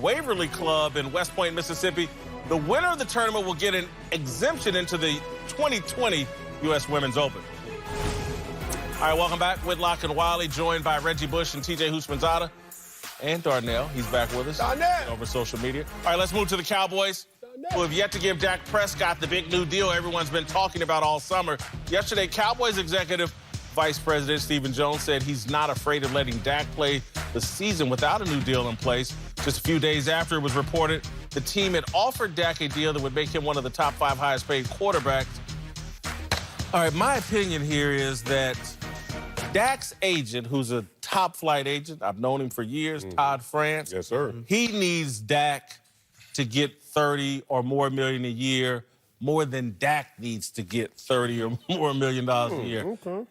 Waverly Club in West Point, Mississippi. The winner of the tournament will get an exemption into the 2020 U.S. Women's Open. All right, welcome back. Whitlock and Wiley, joined by Reggie Bush and TJ Houshmandzadeh. And Darnell, he's back with us over social media. All right, let's move to the Cowboys, who have yet to give Dak Prescott the big new deal everyone's been talking about all summer. Yesterday, Cowboys executive Vice President Stephen Jones said he's not afraid of letting Dak play the season without a new deal in place. Just a few days after it was reported, the team had offered Dak a deal that would make him one of the top 5 highest paid quarterbacks. All right, my opinion here is that Dak's agent, who's a top flight agent, I've known him for years, Todd France. Yes, sir. He needs Dak to get 30 or more million a year, more than Dak needs to get 30 or more million dollars a year. Okay.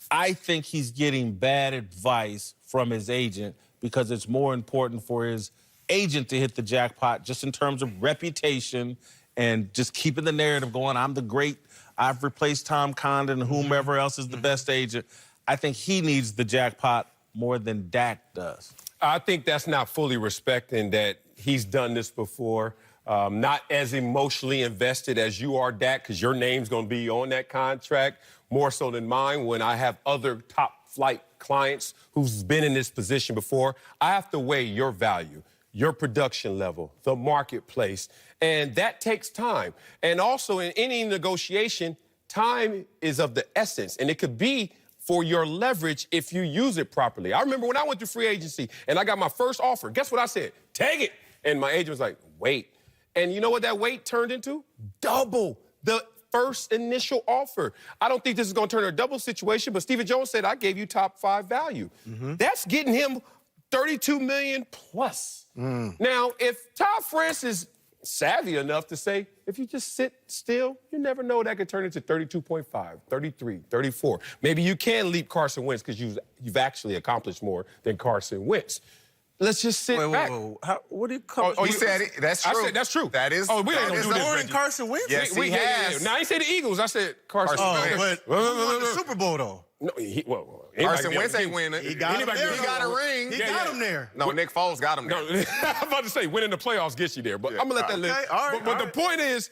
I think he's getting bad advice from his agent because it's more important for his agent to hit the jackpot just in terms of reputation and just keeping the narrative going. I'm the great, I've replaced Tom Condon and whomever else is the best agent. I think he needs the jackpot more than Dak does. I think that's not fully respecting that he's done this before. Not as emotionally invested as you are, Dak, because your name's going to be on that contract, more so than mine when I have other top-flight clients who's been in this position before. I have to weigh your value, your production level, the marketplace, and that takes time. And also, in any negotiation, time is of the essence, and it could be for your leverage if you use it properly. I remember when I went to free agency and I got my first offer, guess what I said? Take it. And my agent was like, wait. And you know what that wait turned into? Double the first initial offer. I don't think this is going to turn a double situation, but Stephen Jones said, I gave you top 5 value. That's getting him $32 million plus. Now, if Todd France is savvy enough to say, if you just sit still, you never know that could turn into 32.5, 33, 34. Maybe you can leap Carson Wentz because you've actually accomplished more than Carson Wentz. Let's just sit back. What do you call He said it. That's true. I said that's true. That is. Oh, we ain't gonna do this, More than Reggie. Carson Wentz? Yes, he has. Now, I ain't say the Eagles. I said Carson Carson Wentz. But who won the Super Bowl, though? No, Carson Wentz ain't winning. He got him there. He got a ring. He got him there. No, Nick Foles got him there. No, I'm about to say winning the playoffs gets you there, but I'm gonna let that live. all right, But the point is,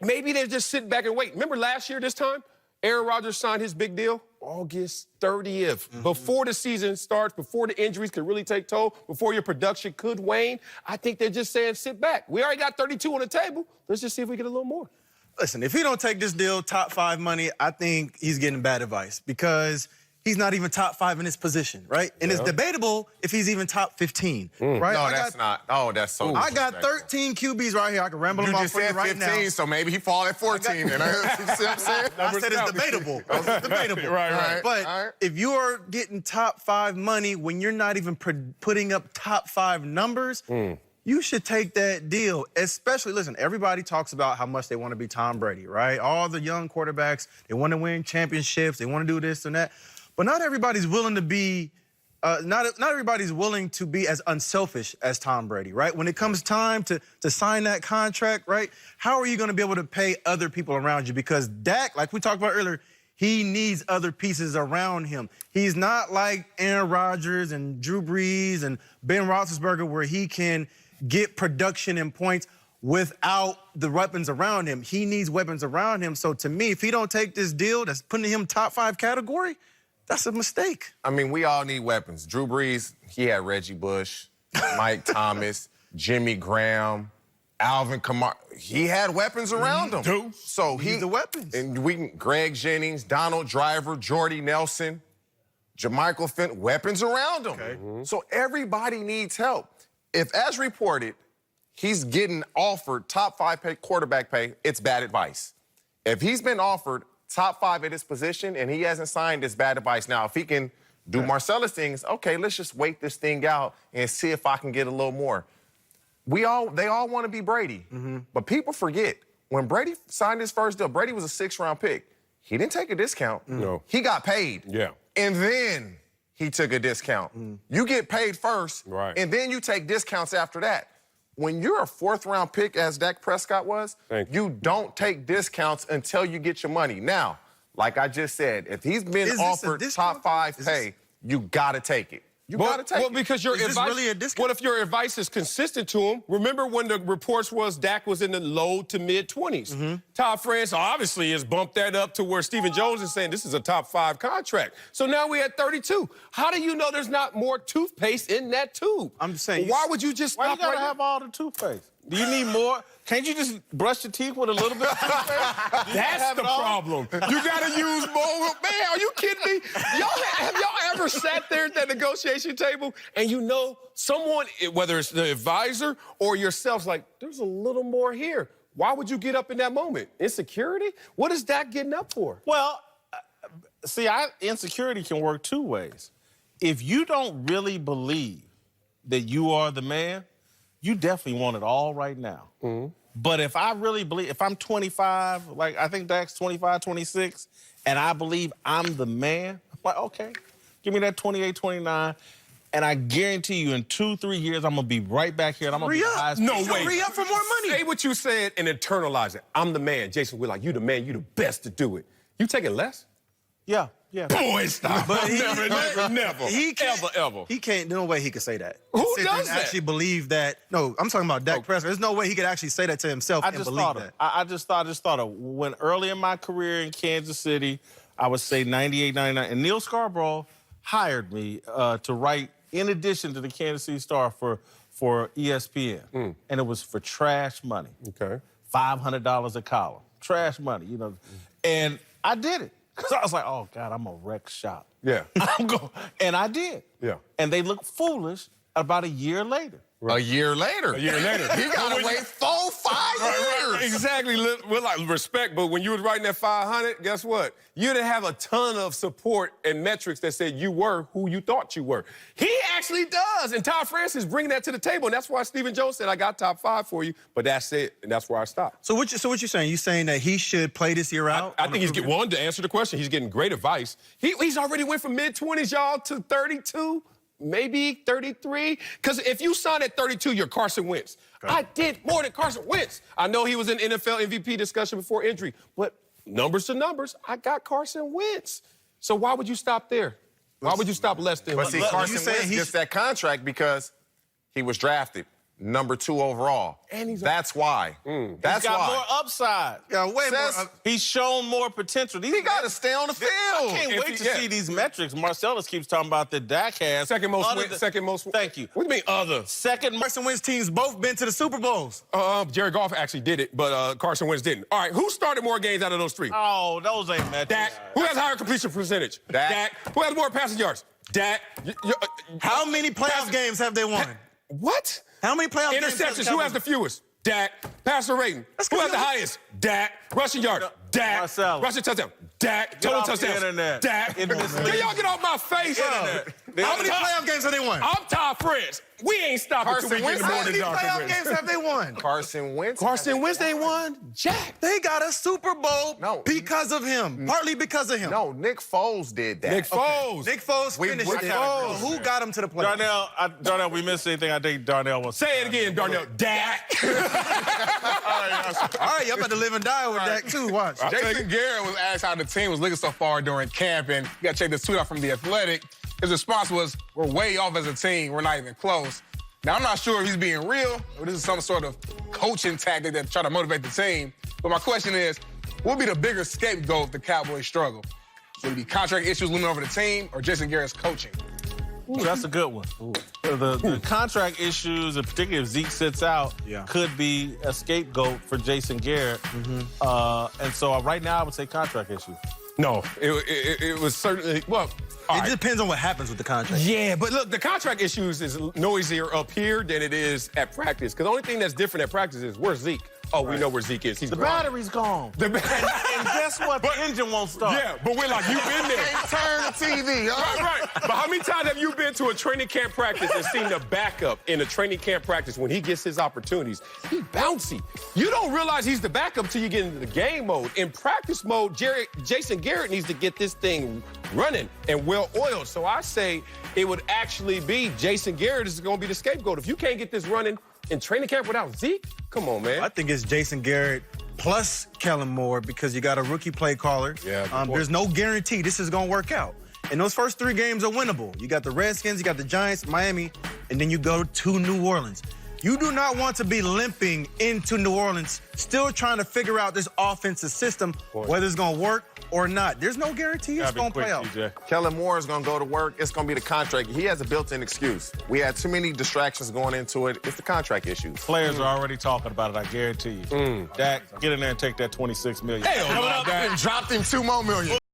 maybe they're just sitting back and wait. Remember last year this time, Aaron Rodgers signed his big deal August 30th. Before the season starts, before the injuries could really take toll, before your production could wane. I think they're just saying sit back. We already got 32 on the table. Let's just see if we get a little more. Listen, if he don't take this deal, top 5 money, I think he's getting bad advice because he's not even top 5 in his position, right? And it's debatable if he's even top 15, right? No, that's not. Oh, that's so. I got 13 QBs right here. I can ramble them You off just for you said right 15, now. so maybe he fall at 14. You see what I'm saying? I said it's debatable. It's debatable. Right. But All right. if you are getting top 5 money when you're not even putting up top 5 numbers, you should take that deal. Especially, listen, everybody talks about how much they want to be Tom Brady, right? All the young quarterbacks, they want to win championships, they want to do this and that. But not everybody's willing to be, not everybody's willing to be as unselfish as Tom Brady, right? When it comes time to sign that contract, right? How are you going to be able to pay other people around you? Because Dak, like we talked about earlier, he needs other pieces around him. He's not like Aaron Rodgers and Drew Brees and Ben Roethlisberger where he can get production and points without the weapons around him. He needs weapons around him. So to me, if he don't take this deal that's putting him top 5 category, that's a mistake. I mean, we all need weapons. Drew Brees, he had Reggie Bush, Mike Thomas, Jimmy Graham, Alvin Kamara. He had weapons around him. So He's the weapons. And Greg Jennings, Donald Driver, Jordy Nelson, Jermichael Finn, weapons around him. Okay. So everybody needs help. If, as reported, he's getting offered top 5 quarterback pay, it's bad advice. If he's been offered top 5 at his position and he hasn't signed, it's bad advice. Now, if he can do Marcellus things, okay, let's just wait this thing out and see if I can get a little more. They all want to be Brady, but people forget when Brady signed his first deal, Brady was a 6th-round pick. He didn't take a discount. No. He got paid. Yeah. And then he took a discount. You get paid first, Right. and then you take discounts after that. When you're a 4th-round pick, as Dak Prescott was, you don't take discounts until you get your money. Now, like I just said, if he's been offered top 5 pay, you got to take it. You got to take well, it. because your Is this advice, really a discount? what if your advice is consistent to him? Remember when the reports was Dak was in the low to mid-20s. Mm-hmm. Todd France obviously has bumped that up to where Stephen Jones is saying this is a top 5 contract. So now we're at 32. How do you know there's not more toothpaste in that tube? I'm just saying, Why would you just Why you stop gotta right now? have all the toothpaste? Do you need more? Can't you just brush your teeth with a little bit of toothpaste? That's the problem. You got to use more. Man, are you kidding me? Have y'all ever sat there at that negotiation table and you know someone, whether it's the advisor or yourself's like, there's a little more here. Why would you get up in that moment? Insecurity? What is Dak getting up for? Well, see, insecurity can work 2 ways. If you don't really believe that you are the man, you definitely want it all right now. Mm-hmm. But if I really believe, if I'm 25, like I think Dak's 25, 26, and I believe I'm the man, I'm like, okay, give me that 28, 29, and I guarantee you in 2-3 years, I'm going to be right back here and I'm going to be the highest. No paid. way. Re-up for more money. Say what you said and internalize it. I'm the man. Jason Whitlock, you the man. You the best to do it. You taking less? Yeah, yeah. Boy, stop. But he- never. He can't, ever. He can't. No way he could say that. Who Sit there does and that? Actually believe that? No, I'm talking about Dak Prescott. There's no way he could actually say that to himself I and just believe thought that. of, I just thought of when early in my career in Kansas City, I would say 98, 99, and Neil Scarborough hired me to write, in addition to the Kansas City Star, for ESPN, and it was for trash money. Okay. $500 a column, trash money, you know, and I did it because I was like, oh God, I'm a wreck shop. Yeah. And I did. Yeah. And they looked foolish about a year later. A year later. A year later. He got to wait 4-5 years. Exactly. With like respect, but when you was writing that 500, guess what? You didn't have a ton of support and metrics that said you were who you thought you were. He actually does, and Todd France is bringing that to the table, and that's why Stephen Jones said, I got top 5 for you, but that's it, and that's where I stopped. So what you saying? You saying that he should play this year out? I think he's getting, one, to answer the question, he's getting great advice. He's already went from mid-20s, y'all, to 32, maybe 33. Because if you sign at 32, you're Carson Wentz. Okay. I did more than Carson Wentz. I know he was in NFL MVP discussion before injury, but numbers to numbers, I got Carson Wentz. So why would you stop there? Why would you stop less than? But see, Carson Wentz gets that contract because he was drafted number 2 overall. And that's why. That's He's got why. more upside. Yeah, way Says- more. He's shown more potential. He got to stay on the field. I can't wait to see these metrics. Marcellus keeps talking about that Dak has. Second most Other wins, than- second most. Thank you. What do you mean other? Second most. Carson Wentz teams both been to the Super Bowls. Jared Goff actually did it, but Carson Wentz didn't. All right, who started more games out of those 3? Oh, those ain't metrics. Dak. Who has higher completion percentage? Dak. Who has more passing yards? Dak. How many playoff games have they won? What? How many playoff games? Interceptions. Who has the fewest? Dak. Passer rating. Who has the highest? Dak. Rushing yards. Dak. Marcellus. Rushing touchdown. Dak. Get Total off the touchdowns. internet. Dak. In this Can league. y'all get off my face? How many playoff games have they won? I'm Todd France. We ain't stopping till we Carson get Wentz. more How than many Carson playoff Wentz. games have they won? Carson Wentz. Carson Wentz ain't won. Jack. They got a Super Bowl No. because of him. Partly because of him. No, Nick Foles did that. Nick Foles. Nick Foles We- finished we- it. Foles. Who got him to the playoffs? Darnell, we missed anything. I think Darnell was. Say it again, Darnell. Dak. All right, y'all about to live and die with that too. Watch. Jason Garrett was asked how the team was looking so far during camp, and you got to check this tweet out from The Athletic. His response was, "We're way off as a team. We're not even close." Now, I'm not sure if he's being real or this is some sort of coaching tactic that try to motivate the team. But my question is, what would be the bigger scapegoat if the Cowboys struggle? Would it be contract issues looming over the team or Jason Garrett's coaching? Ooh, that's a good one. The contract issues, and particularly if Zeke sits out, could be a scapegoat for Jason Garrett. And so right now, I would say contract issues. No, it was certainly, well, all It right. depends on what happens with the contract. Yeah, but look, the contract issues is noisier up here than it is at practice. Because the only thing that's different at practice is, where's Zeke? Oh, we know where Zeke is. He's The gone. battery's gone. The And guess what? The engine won't start. Yeah, but we're like, you've been there. Turn the TV, huh? Right. But how many times have you been to a training camp practice and seen the backup in a training camp practice when he gets his opportunities? He bouncy. You don't realize he's the backup till you get into the game mode. In practice mode, Jason Garrett needs to get this thing running and well-oiled. So I say it would actually be Jason Garrett is going to be the scapegoat. If you can't get this running in training camp without Zeke, come on, man. I think it's Jason Garrett plus Kellen Moore because you got a rookie play caller. Yeah, good point. There's no guarantee this is going to work out. And those first 3 games are winnable. You got the Redskins, you got the Giants, Miami, and then you go to New Orleans. You do not want to be limping into New Orleans, still trying to figure out this offensive system, whether it's going to work or not. There's no guarantee it's going to play out. Kellen Moore is going to go to work. It's going to be the contract. He has a built-in excuse. We had too many distractions going into it. It's the contract issue. Players are already talking about it, I guarantee you. Dak, get in there and take that $26 million. Hell no, Dak. Dropped him $2 more million.